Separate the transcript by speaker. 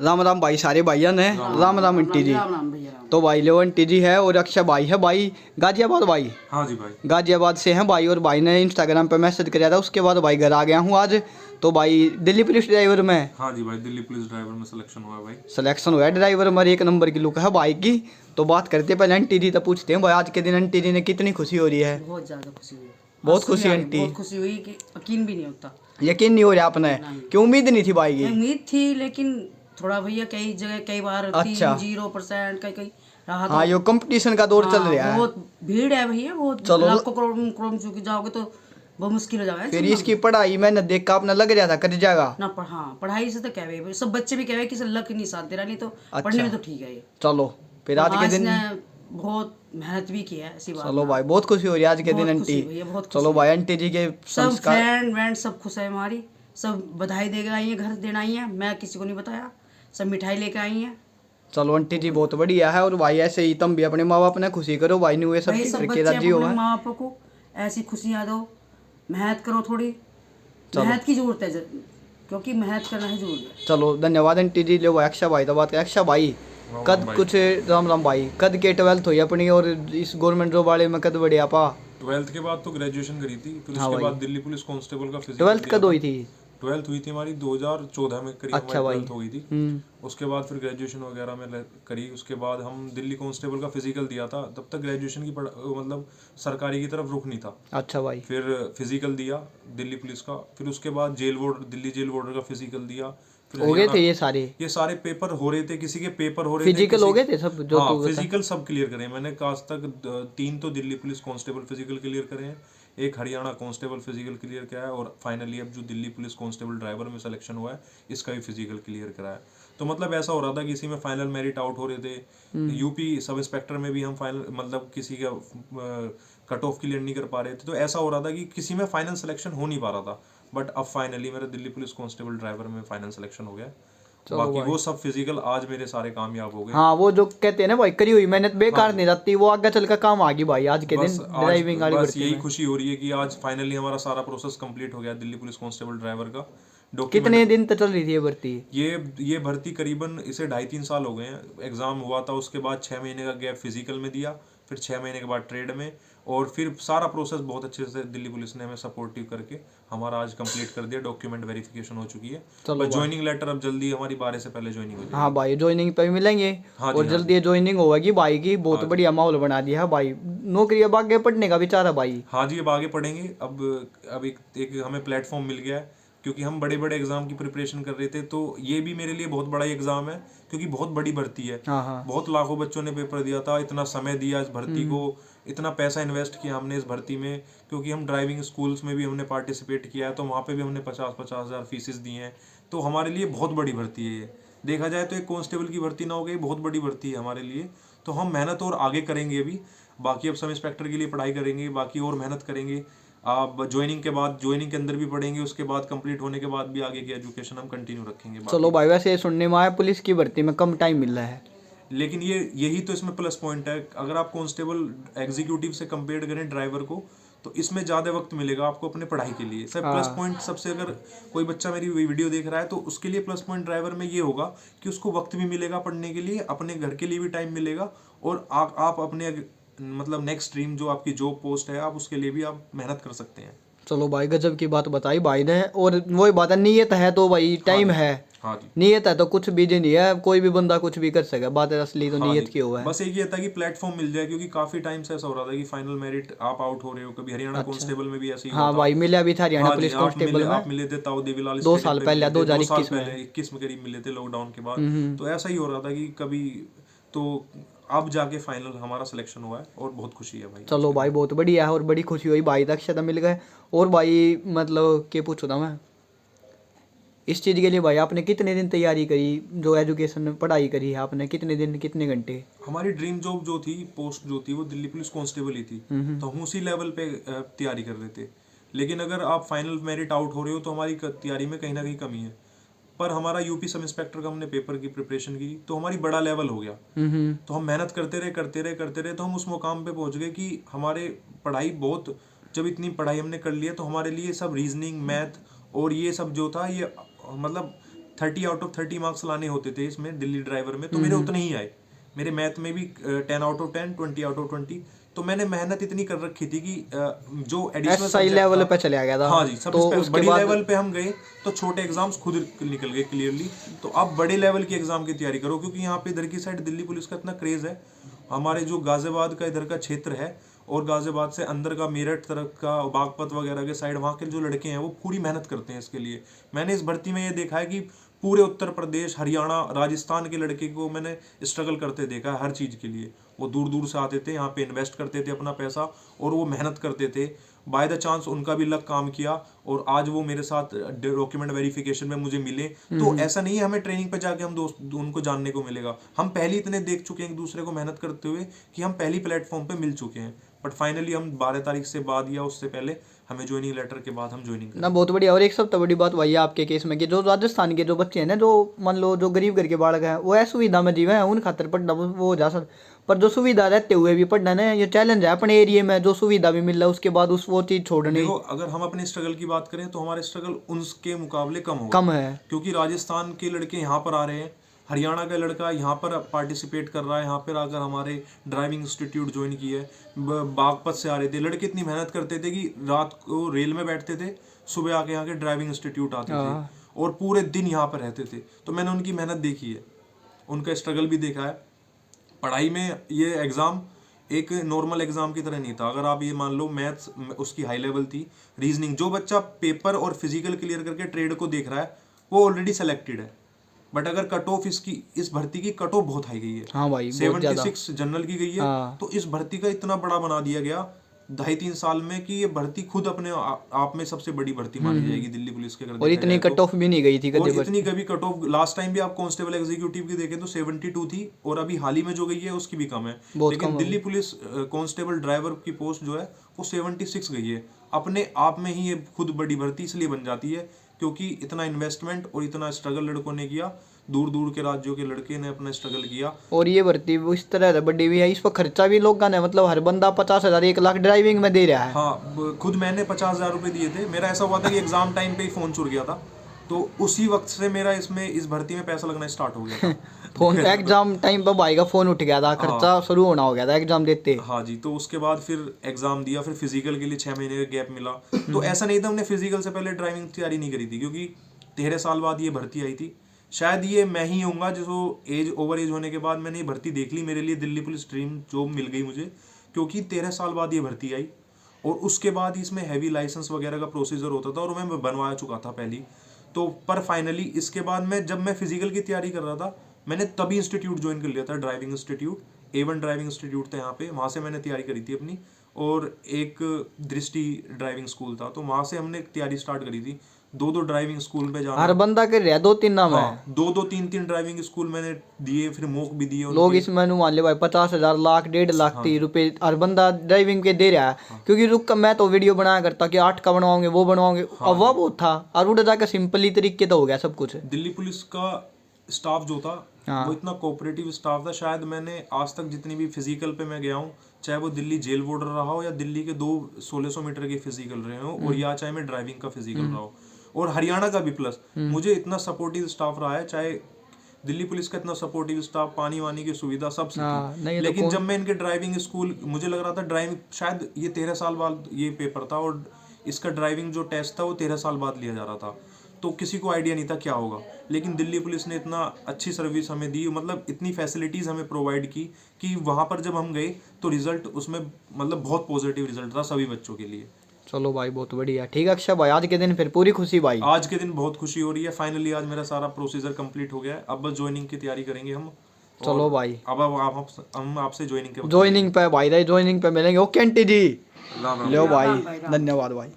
Speaker 1: राम राम भाई, सारे भाइयों ने राम राम आंटी जी। तो भाई लो आंटी जी है और अक्षय भाई है भाई गाजियाबाद भाई।
Speaker 2: हाँ जी भाई।
Speaker 1: गाजियाबाद से हैं भाई और भाई ने इंस्टाग्राम पे मैसेज किया था, उसके बाद भाई घर आ गया हूँ आज। तो भाई दिल्ली पुलिस ड्राइवर में
Speaker 2: हाँ जी भाई, दिल्ली पुलिस ड्राइवर में सिलेक्शन हुआ है भाई।
Speaker 1: सिलेक्शन हुआ है ड्राइवर में, एक नंबर की लुक है भाई की। तो बात करते पहले आंटी जी तो पूछते हैं भाई, आज के दिन आंटी जी ने कितनी खुशी हो रही है?
Speaker 3: बहुत ज़्यादा खुशी हुई।
Speaker 1: बहुत खुशी
Speaker 3: हंस के
Speaker 1: आंटी।
Speaker 3: बहुत खुशी हुई कि यकीन भी नहीं होता।
Speaker 1: यकीन नहीं हो रहा आपने? क्यों, उम्मीद नहीं थी भाई की?
Speaker 3: उम्मीद थी लेकिन थोड़ा भैया कई जगह कई बार
Speaker 1: अच्छा।
Speaker 3: 0% कई कई रहा
Speaker 1: हाँ, यो कंपटीशन का दौर चल रहा है।
Speaker 3: बहुत भीड़ है भैया, बहुत
Speaker 1: चलो।
Speaker 3: लाखों करोड़ करोड़ चुके जाओगे तो बहुत मुश्किल हो जाएगा।
Speaker 1: फिर इसकी पढ़ाई मैंने देख कर आपने लग रहा था कर जाएगा
Speaker 3: ना हाँ, पढ़ाई से तो क्या है, सब बच्चे भी कह रहे कि लक नहीं साथ दे रहा, नहीं तो पढ़ने में तो ठीक है ये।
Speaker 1: चलो फिर आज के दिन
Speaker 3: बहुत मेहनत भी की है, ऐसी बात।
Speaker 1: चलो भाई, बहुत खुशी हो रही है आज के दिन आंटी। चलो भाई, आंटी जी के
Speaker 3: सब फ्रेंड वैंड सब खुश है हमारी, सब बधाई देकर आई है, घर देना आई है, मैं किसी को नहीं बताया, सब मिठाई लेकर आई है।
Speaker 1: चलो आंटी जी बहुत बढ़िया है। और भाई ऐसे ही तुम भी अपने माँ बाप ने खुशी करो भाई, ने सब करके राजी हो।
Speaker 3: माँ बाप को ऐसी खुशियाँ दो, मेहनत करो थोड़ी, मेहनत की जरूरत है क्योंकि मेहनत करना ही जरूरी है।
Speaker 1: चलो धन्यवाद आंटी जी। लो अक्षय भाई तो बात कर। अक्षय भाई कद कुछ राम राम भाई, कद के 12th हुई अपनी और इस गवर्नमेंट जॉब वाले में कद बढ़े आपा?
Speaker 2: 12th के बाद तो ग्रेजुएशन करी थी, फिर उसके बाद दिल्ली पुलिस कांस्टेबल का फिजिकल।
Speaker 1: 12th कद हुई थी?
Speaker 2: 12th हुई थी हमारी 2014 में करीब।
Speaker 1: अच्छा
Speaker 2: हमारी
Speaker 1: भाई।
Speaker 2: 12th हो गई थी। उसके बाद फिर ग्रेजुएशन वगैरह में करी। उसके बाद हम दिल्ली कांस्टेबल का फिजिकल दिया था, तब तक ग्रेजुएशन की मतलब सरकारी की तरफ रुख नहीं था।
Speaker 1: अच्छा भाई।
Speaker 2: फिर फिजिकल दिया दिल्ली पुलिस का, फिर उसके बाद jail ward Delhi jail warder का फिजिकल दिया।
Speaker 1: हो गए थे ये सारे
Speaker 2: पेपर हो रहे थे, किसी के पेपर हो रहे थे,
Speaker 1: फिजिकल हो गए थे सब जो?
Speaker 2: हाँ, फिजिकल सब क्लियर करे मैंने। आज तक 3 तो Delhi police constable physical clear करे हैं, एक हरियाणा कांस्टेबल फिजिकल क्लियर किया है, और फाइनली अब जो दिल्ली पुलिस कांस्टेबल ड्राइवर में सिलेक्शन हुआ है इसका भी फिजिकल क्लियर करा है। तो मतलब ऐसा हो रहा था कि इसी में फाइनल मेरिट आउट हो रहे थे। यूपी सब इंस्पेक्टर में भी हम फाइनल मतलब किसी का कट ऑफ क्लियर नहीं कर पा रहे थे। तो ऐसा हो रहा था कि किसी में फाइनल सिलेक्शन हो नहीं पा रहा था, बट अब फाइनली मेरा दिल्ली पुलिस कांस्टेबल ड्राइवर में फाइनल सिलेक्शन हो गया। बाकी वो सब फिजिकल आज मेरे सारे कामयाब हो गए।
Speaker 1: हाँ, वो जो कहते हैं ना भाई, करी हुई मेहनत बेकार नहीं जाती, वो आगे चल कर काम आ गई भाई आज के दिन ड्राइविंग वाली।
Speaker 2: बस यही खुशी हो रही है कि आज फाइनली हमारा सारा प्रोसेस कंप्लीट हो गया दिल्ली पुलिस कांस्टेबल ड्राइवर का।
Speaker 1: कितने दिन तक चल रही थी ये भर्ती?
Speaker 2: ये भर्ती करीबन इसे 2.5-3 साल हो गए हैं। एग्जाम हुआ था, उसके बाद 6 महीने का गैप फिजिकल में दिया, फिर 6 महीने के बाद ट्रेड में, और फिर सारा प्रोसेस बहुत अच्छे से दिल्ली पुलिस ने हमें सपोर्टिव करके हमारा आज कंप्लीट कर दिया। डॉक्यूमेंट वेरिफिकेशन हो चुकी है, बस ज्वाइनिंग लेटर अब जल्दी हमारी 12 से पहले ज्वाइनिंग हो जाएगी।
Speaker 1: हाँ भाई, ज्वाइनिंग पे मिलेंगे। हाँ और जल्दी ज्वाइनिंग होगी भाई की। बहुत बढ़िया माहौल बना दिया है भाई। नौकरी अब आगे पढ़ने का विचार है भाई?
Speaker 2: हाँ जी, अब आगे पढ़ेंगे। अब एक हमें प्लेटफॉर्म मिल गया है, क्योंकि हम बड़े बड़े एग्जाम की प्रिपरेशन कर रहे थे, तो ये भी मेरे लिए बहुत बड़ा एग्जाम है, क्योंकि बहुत बड़ी भर्ती है। बहुत लाखों बच्चों ने पेपर दिया था, इतना समय दिया इस भर्ती को, इतना पैसा इन्वेस्ट किया हमने इस भर्ती में, क्योंकि हम ड्राइविंग स्कूल्स में भी हमने पार्टिसिपेट किया है, तो वहाँ पे भी हमने 50-50 हज़ार फीसेस दी हैं। तो हमारे लिए बहुत बड़ी भर्ती है ये। देखा जाए तो एक कांस्टेबल की भर्ती ना हो गई, बहुत बड़ी भर्ती है हमारे लिए। तो हम मेहनत और आगे करेंगे अभी। बाकी अब सब इंस्पेक्टर के लिए पढ़ाई करेंगे, बाकी और मेहनत करेंगे। आप ज्वाइनिंग के बाद ज्वाइनिंग के अंदर भी पढ़ेंगे, उसके बाद कंप्लीट होने के बाद भी आगे की एजुकेशन हम कंटिन्यू रखेंगे।
Speaker 1: चलो भाई, वैसे सुनने में आया पुलिस की भर्ती में कम टाइम मिल रहा है,
Speaker 2: लेकिन यही तो इसमें प्लस पॉइंट है। अगर आप कांस्टेबल एग्जीक्यूटिव से कंपेयर करें ड्राइवर को, तो इसमें ज़्यादा वक्त मिलेगा आपको अपने पढ़ाई के लिए। सब प्लस पॉइंट सबसे, अगर कोई बच्चा मेरी वीडियो देख रहा है तो उसके लिए प्लस पॉइंट ड्राइवर में ये होगा कि उसको वक्त भी मिलेगा पढ़ने के लिए, अपने घर के लिए भी टाइम मिलेगा, और आप अपने मतलब नेक्स्ट ड्रीम जो आपकी जॉब पोस्ट है, आप उसके लिए भी आप मेहनत कर सकते हैं।
Speaker 1: चलो भाई, गजब की बात बताई भाई ने। और वही बात है, नीयत है तो भाई टाइम है।
Speaker 2: हाँ जी,
Speaker 1: नीयत है तो कुछ भी नहीं है, कोई भी बंदा कुछ भी कर सकेगा। बात है असली तो नीयत की हुआ है।
Speaker 2: बस एक ये था कि प्लेटफॉर्म मिल जाए, क्योंकि काफी टाइम से ऐसा हो रहा था कि फाइनल मेरिट आप आउट हो रहे हो। कभी हरियाणा कांस्टेबल में भी ऐसे ही
Speaker 1: हाँ भाई, मिला भी था हरियाणा पुलिस कांस्टेबल में।
Speaker 2: आप मिले थे ताऊ देवीलाल
Speaker 1: 2 साल पहले,
Speaker 2: 2021 में करीब मिले थे, लॉकडाउन के बाद। तो ऐसा ही हो रहा था कि कभी तो अब जाके फाइनल हमारा सिलेक्शन हुआ है, और बहुत खुशी है भाई।
Speaker 1: चलो भाई, बहुत बढ़िया है और बड़ी खुशी हुई भाई, दक्षता मिल गए। और भाई मतलब क्या पूछो था मैं, इस चीज़ के लिए भाई आपने कितने दिन तैयारी करी? जो एजुकेशन पढ़ाई करी है आपने, कितने दिन कितने घंटे?
Speaker 2: हमारी ड्रीम जॉब जो थी, पोस्ट जो थी, वो दिल्ली पुलिस कांस्टेबल ही थी, तो हम उसी लेवल पे तैयारी कर रहे थे। लेकिन अगर आप फाइनल मेरिट आउट हो रहे हो तो हमारी तैयारी में कहीं ना कहीं कमी है। पर हमारा यूपी सब इंस्पेक्टर का हमने पेपर की प्रिपरेशन की, तो हमारी बड़ा लेवल हो गया। तो हम मेहनत करते रहे तो हम उस मुकाम पे पहुंच गए कि हमारे पढ़ाई बहुत, जब इतनी पढ़ाई हमने कर ली है तो हमारे लिए सब रीजनिंग, मैथ और ये सब जो था, ये मतलब 30 आउट ऑफ 30 मार्क्स लाने होते थे इसमें दिल्ली ड्राइवर में, तो मेरे उतने ही आए। मेरे मैथ में भी 10 आउट ऑफ 10, 20 आउट ऑफ 20। तो मैंने मेहनत इतनी कर रखी थी कि जो एडिशनल
Speaker 1: SI लेवल पे चले गया था।
Speaker 2: हाँ जी, सब
Speaker 1: तो
Speaker 2: इसमें
Speaker 1: उसके
Speaker 2: बड़ी
Speaker 1: बाद
Speaker 2: लेवल पे हम गए तो छोटे एग्जाम्स खुद निकल गए क्लियरली। तो अब बड़े लेवल की एग्जाम की तैयारी करो, क्योंकि यहाँ पे इधर की साइड दिल्ली पुलिस का इतना क्रेज है। हमारे जो गाजियाबाद का इधर का क्षेत्र है और गाजियाबाद से अंदर का मेरठ तरफ का बागपत वगैरह के साइड, वहाँ के जो लड़के हैं वो पूरी मेहनत करते हैं इसके लिए। मैंने इस भर्ती में ये देखा है कि पूरे उत्तर प्रदेश, हरियाणा, राजस्थान के लड़के को मैंने स्ट्रगल करते देखा है हर चीज़ के लिए। वो दूर दूर से आते थे, यहाँ पे इन्वेस्ट करते थे अपना पैसा और वो मेहनत करते थे। बाय द चांस उनका भी लक काम किया और आज वो मेरे साथ डॉक्यूमेंट वेरिफिकेशन में मुझे मिले। तो ऐसा नहीं है हमें ट्रेनिंग पे जाके हम दोस्त उनको जानने को मिलेगा, हम पहले इतने देख चुके हैं एक दूसरे को मेहनत करते हुए कि हम पहली प्लेटफॉर्म पे मिल चुके हैं। बट फाइनली हम 12 तारीख से बाद या उससे पहले हमें ज्वाइनिंग लेटर के बाद हम ज्वाइनिंग
Speaker 1: ना, बहुत बढ़िया। और एक सबसे बड़ी बात वही है आपके केस में कि जो राजस्थान के जो बच्चे हैं ना, जो मान लो जो गरीब घर के बालक हैं, वो असुविधा में जीवे हैं, उन खातर पढ़ना वो हो जा सक, पर जो सुविधा रहते हुए भी पढ़ना ना, ये चैलेंज है अपने एरिया में। जो सुविधा भी मिल रहा है उसके बाद उस वो चीज़ छोड़नी।
Speaker 2: देखो, अगर हम अपने स्ट्रगल की बात करें तो हमारे स्ट्रगल उनके मुकाबले कम
Speaker 1: है,
Speaker 2: क्योंकि राजस्थान के लड़के यहाँ पर आ रहे हैं, हरियाणा का लड़का यहाँ पर पार्टिसिपेट कर रहा है, यहाँ पर आकर हमारे ड्राइविंग इंस्टीट्यूट ज्वाइन किए। बागपत से आ रहे थे लड़के, इतनी मेहनत करते थे कि रात को रेल में बैठते थे, सुबह आके यहाँ के ड्राइविंग इंस्टीट्यूट आते थे और पूरे दिन यहाँ पर रहते थे। तो मैंने उनकी मेहनत देखी है, उनका स्ट्रगल भी देखा है। पढ़ाई में ये एग्ज़ाम एक नॉर्मल एग्जाम की तरह नहीं था। अगर आप ये मान लो मैथ्स उसकी हाई लेवल थी, रीजनिंग, जो बच्चा पेपर और फिजिकल क्लियर करके ट्रेड को देख रहा है वो ऑलरेडी सेलेक्टेड है। बट अगर कट ऑफ इसकी, इस भर्ती की कट ऑफ बहुत हाई गई है।
Speaker 1: हाँ भाई,
Speaker 2: 76 जनरल की गई है। तो इस भर्ती का इतना बड़ा बना दिया गया 2.5-3 साल में कि ये भर्ती खुद अपने आप में सबसे बड़ी भर्ती मानी जाएगी दिल्ली पुलिस के।
Speaker 1: और इतनी कट ऑफ भी नहीं गई थी
Speaker 2: और इतनी कभी कट ऑफ, लास्ट टाइम भी आप कांस्टेबल एग्जीक्यूटिव की देखें तो 72 थी और अभी हाल ही में जो गई है उसकी भी कम है। लेकिन दिल्ली पुलिस कांस्टेबल ड्राइवर की पोस्ट जो है वो 76 गई है। अपने आप में ही ये खुद बड़ी भर्ती इसलिए बन जाती है क्योंकि इतना इन्वेस्टमेंट और इतना स्ट्रगल लड़कों ने किया, दूर दूर के राज्यों के लड़के ने अपना स्ट्रगल किया।
Speaker 1: और ये भर्ती इस तरह बड़ी भी है, इस पर खर्चा भी लोग ने, मतलब हर बंदा 50,000 1 लाख ड्राइविंग में दे रहा है।
Speaker 2: हाँ, खुद मैंने 50,000 रुपये दिए थे। मेरा ऐसा हुआ था कि एग्जाम टाइम पे ही फोन चुर गया था, तो उसी वक्त से मेरा इसमें इस भर्ती में पैसा लगना स्टार्ट हो गया था।
Speaker 1: फोन एग्जाम टाइम पर भाई का फोन उठ गया था, खर्चा शुरू होना हो गया था एग्जाम देते।
Speaker 2: हाँ जी, तो उसके बाद फिर एग्जाम दिया, फिर फिजिकल के लिए 6 महीने का गैप मिला। तो ऐसा नहीं था हमने फिजिकल से पहले ड्राइविंग तैयारी नहीं करी थी, क्योंकि 13 साल बाद ये भर्ती आई थी। शायद ये मैं ही होऊंगा जो ओवर एज होने के बाद मैंने ये भर्ती देख ली। मेरे लिए दिल्ली पुलिस ड्रीम जॉब मिल गई मुझे, क्योंकि 13 साल बाद ये भर्ती आई और उसके बाद इसमें हैवी लाइसेंस वगैरह का प्रोसीजर होता था और मैं बनवा चुका था पहले। तो पर फाइनली इसके बाद में जब मैं फिजिकल की तैयारी कर रहा था, मैंने तभी इंस्टीट्यूट ज्वाइन कर लिया था, driving institute, A1 driving institute था यहाँ पे। वहाँ से मैंने तैयारी करी थी अपनी, और एक दृष्टि ड्राइविंग स्कूल था, तो वहाँ से हमने तैयारी स्टार्ट करी थी। 2 ड्राइविंग स्कूल पे जाना,
Speaker 1: हर बंदा कर रहा है 2-3 नाम है।
Speaker 2: 2 3 ड्राइविंग स्कूल मैंने दिए, फिर मॉक भी दिए।
Speaker 1: लोग इसमें मान ले भाई 50,000 लाख 1.5 लाख रुपए हर बंदा ड्राइविंग के दे रहा है। क्योंकि रुक मैं तो वीडियो बनाया करता कि 8 का बनवाओगे वो बनवाओगे, अब वह बहुत था और उधर जाकर सिंपली तरीके तो हो गया सब कुछ।
Speaker 2: दिल्ली पुलिस का स्टाफ जो था वो इतना कोऑपरेटिव स्टाफ था। शायद मैंने आज तक जितनी भी फिजिकल पे मैं गया हूँ, चाहे वो दिल्ली जेल बॉर्डर रहा हो या दिल्ली के 2 1600 मीटर के फिजिकल रहे हो, और या चाहे मैं ड्राइविंग का फिजिकल रहा हो, और हरियाणा का भी प्लस, मुझे इतना सपोर्टिव स्टाफ रहा है। चाहे दिल्ली पुलिस का इतना सपोर्टिव स्टाफ, पानी वानी की सुविधा सब थी। लेकिन जब मैं इनके ड्राइविंग स्कूल, मुझे लग रहा था ड्राइविंग शायद ये 13 साल बाद ये पेपर था और इसका ड्राइविंग जो टेस्ट था वो 13 साल बाद लिया जा रहा था, तो किसी को आइडिया नहीं था क्या होगा। लेकिन दिल्ली पुलिस ने इतना अच्छी सर्विस हमें दी, मतलब इतनी फैसिलिटीज़ हमें प्रोवाइड की कि वहाँ पर जब हम गए तो रिजल्ट उसमें मतलब बहुत पॉजिटिव रिजल्ट था सभी बच्चों के लिए।
Speaker 1: चलो भाई बहुत बढ़िया। ठीक है अक्षय भाई, आज के दिन फिर पूरी खुशी भाई?
Speaker 2: आज के दिन बहुत खुशी हो रही है। फाइनली आज मेरा सारा प्रोसीजर कंप्लीट हो गया है। अब बस ज्वाइनिंग की तैयारी करेंगे हम।
Speaker 1: चलो भाई,
Speaker 2: अब हम आपसे ज्वाइनिंग
Speaker 1: पे भाई, ज्वाइनिंग पे मिलेंगे। ओके आंटी जी, लो भाई, धन्यवाद भाई।